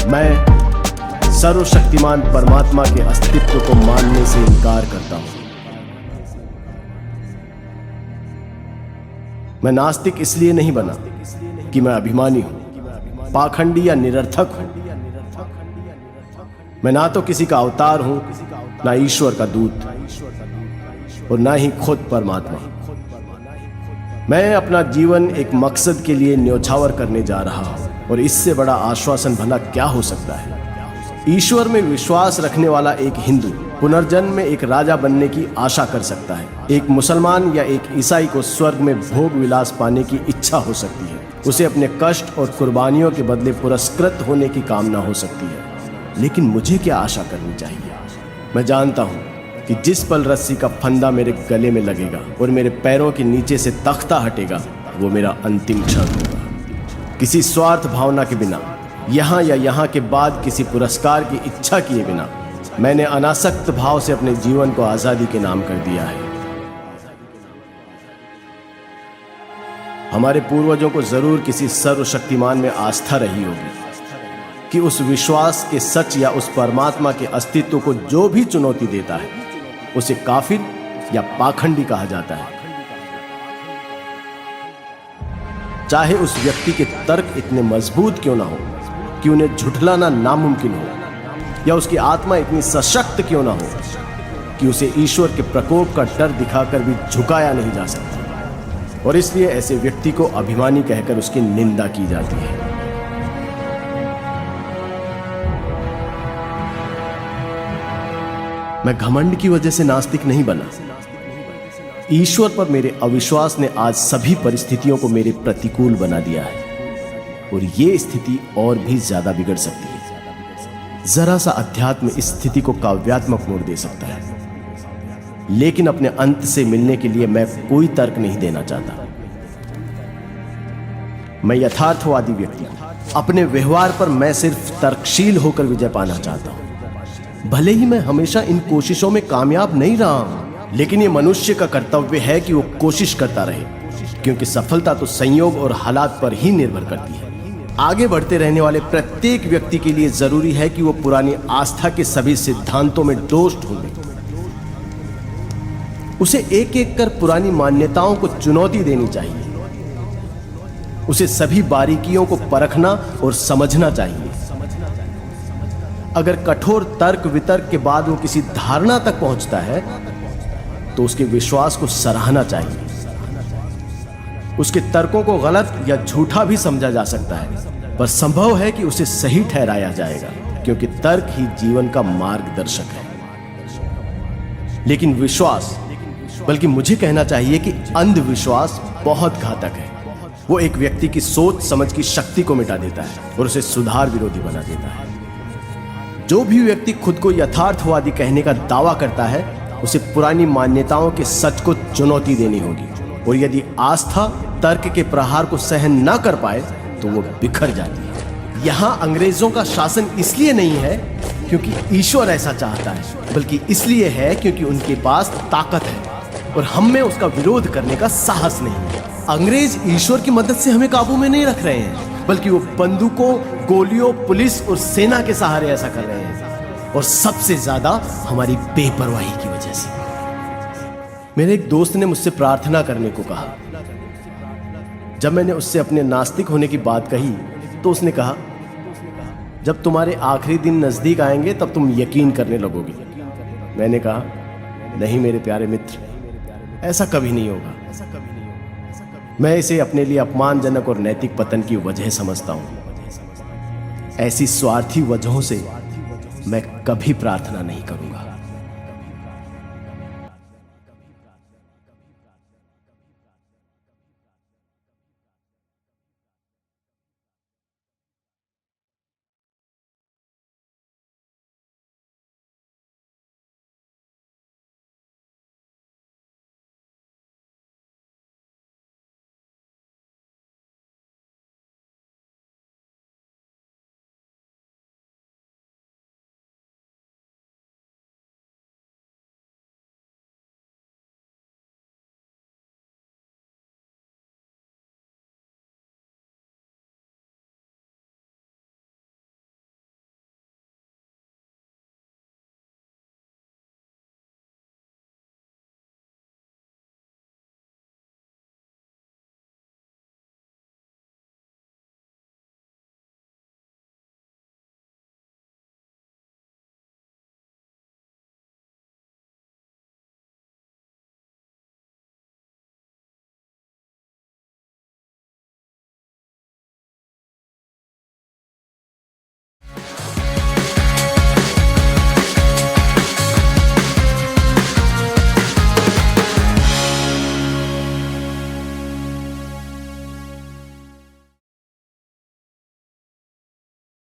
मैं सर्वशक्तिमान परमात्मा के अस्तित्व को मानने से इनकार करता हूं। मैं नास्तिक इसलिए नहीं बना कि मैं अभिमानी हूं, पाखंडी या निरर्थक हूं। मैं ना तो किसी का अवतार हूं, ना ईश्वर का दूत, और ना ही खुद परमात्मा। मैं अपना जीवन एक मकसद के लिए न्योछावर करने जा रहा हूं, और इससे बड़ा आश्वासन भला क्या हो सकता है। ईश्वर में विश्वास रखने वाला एक हिंदू पुनर्जन्म में एक राजा बनने की आशा कर सकता है। एक मुसलमान या एक ईसाई को स्वर्ग में भोग विलास पाने की इच्छा हो सकती है। उसे अपने कष्ट और कुर्बानियों के बदले पुरस्कृत होने की कामना हो सकती है। लेकिन मुझे क्या आशा करनी चाहिए? मैं जानता हूं कि जिस पल रस्सी का फंदा मेरे गले में लगेगा और मेरे पैरों के नीचे से तख्ता हटेगा, वो मेरा अंतिम क्षण होगा। किसी स्वार्थ भावना के बिना, यहाँ या यहाँ के बाद किसी पुरस्कार की इच्छा किए बिना, मैंने अनासक्त भाव से अपने जीवन को आजादी के नाम कर दिया है। हमारे पूर्वजों को जरूर किसी सर्वशक्तिमान में आस्था रही होगी कि उस विश्वास के सच या उस परमात्मा के अस्तित्व को जो भी चुनौती देता है, उसे काफिर या पाखंडी कहा जाता है। चाहे उस व्यक्ति के तर्क इतने मजबूत क्यों ना हो कि उन्हें झुठलाना नामुमकिन हो, या उसकी आत्मा इतनी सशक्त क्यों ना हो कि उसे ईश्वर के प्रकोप का डर दिखाकर भी झुकाया नहीं जा सकता। और इसलिए ऐसे व्यक्ति को अभिमानी कहकर उसकी निंदा की जाती है। मैं घमंड की वजह से नास्तिक नहीं बना। ईश्वर पर मेरे अविश्वास ने आज सभी परिस्थितियों को मेरे प्रतिकूल बना दिया है, और ये स्थिति और भी ज्यादा बिगड़ सकती है। जरा सा अध्यात्म इस स्थिति को काव्यात्मक मोड़ दे सकता है। लेकिन अपने अंत से मिलने के लिए मैं कोई तर्क नहीं देना चाहता। मैं यथार्थवादी व्यक्ति हूं। अपने व्यवहार पर मैं सिर्फ तर्कशील होकर विजय पाना चाहता हूं। भले ही मैं हमेशा इन कोशिशों में कामयाब नहीं रहा हूं, लेकिन ये मनुष्य का कर्तव्य है कि वो कोशिश करता रहे, क्योंकि सफलता तो संयोग और हालात पर ही निर्भर करती है। आगे बढ़ते रहने वाले प्रत्येक व्यक्ति के लिए जरूरी है कि वो पुरानी आस्था के सभी सिद्धांतों में दोष ढूंढे। उसे एक एक कर पुरानी मान्यताओं को चुनौती देनी चाहिए। उसे सभी बारीकियों को परखना और समझना चाहिए। अगर कठोर तर्क वितर्क के बाद वो किसी धारणा तक पहुंचता है, तो उसके विश्वास को सराहना चाहिए। उसके तर्कों को गलत या झूठा भी समझा जा सकता है, पर संभव है कि उसे सही ठहराया जाएगा, क्योंकि तर्क ही जीवन का मार्गदर्शक है। लेकिन विश्वास, बल्कि मुझे कहना चाहिए कि अंधविश्वास बहुत घातक है। वो एक व्यक्ति की सोच समझ की शक्ति को मिटा देता है और उसे सुधार विरोधी बना देता है। जो भी व्यक्ति खुद को यथार्थवादी कहने का दावा करता है, उसे पुरानी मान्यताओं के सच को चुनौती देनी होगी, और यदि आस्था तर्क के प्रहार को सहन न कर पाए तो वो बिखर जाती है। यहाँ अंग्रेजों का शासन इसलिए नहीं है क्योंकि ईश्वर ऐसा चाहता है, बल्कि इसलिए है क्योंकि उनके पास ताकत है और हम में उसका विरोध करने का साहस नहीं है। अंग्रेज ईश्वर की मदद से हमें काबू में नहीं रख रहे हैं, बल्कि वो बंदूकों, गोलियों, पुलिस और सेना के सहारे ऐसा कर रहे हैं, और सबसे ज्यादा हमारी बेपरवाही की वजह से। मेरे एक दोस्त ने मुझसे प्रार्थना करने को कहा। जब मैंने उससे अपने नास्तिक होने की बात कही, तो उसने कहा, जब तुम्हारे आखिरी दिन नजदीक आएंगे तब तुम यकीन करने लगोगे। मैंने कहा, नहीं मेरे प्यारे मित्र, ऐसा कभी नहीं होगा। मैं इसे अपने लिए अपमानजनक और नैतिक पतन की वजह समझता हूं। ऐसी स्वार्थी वजहों से मैं कभी प्रार्थना नहीं करूंगा।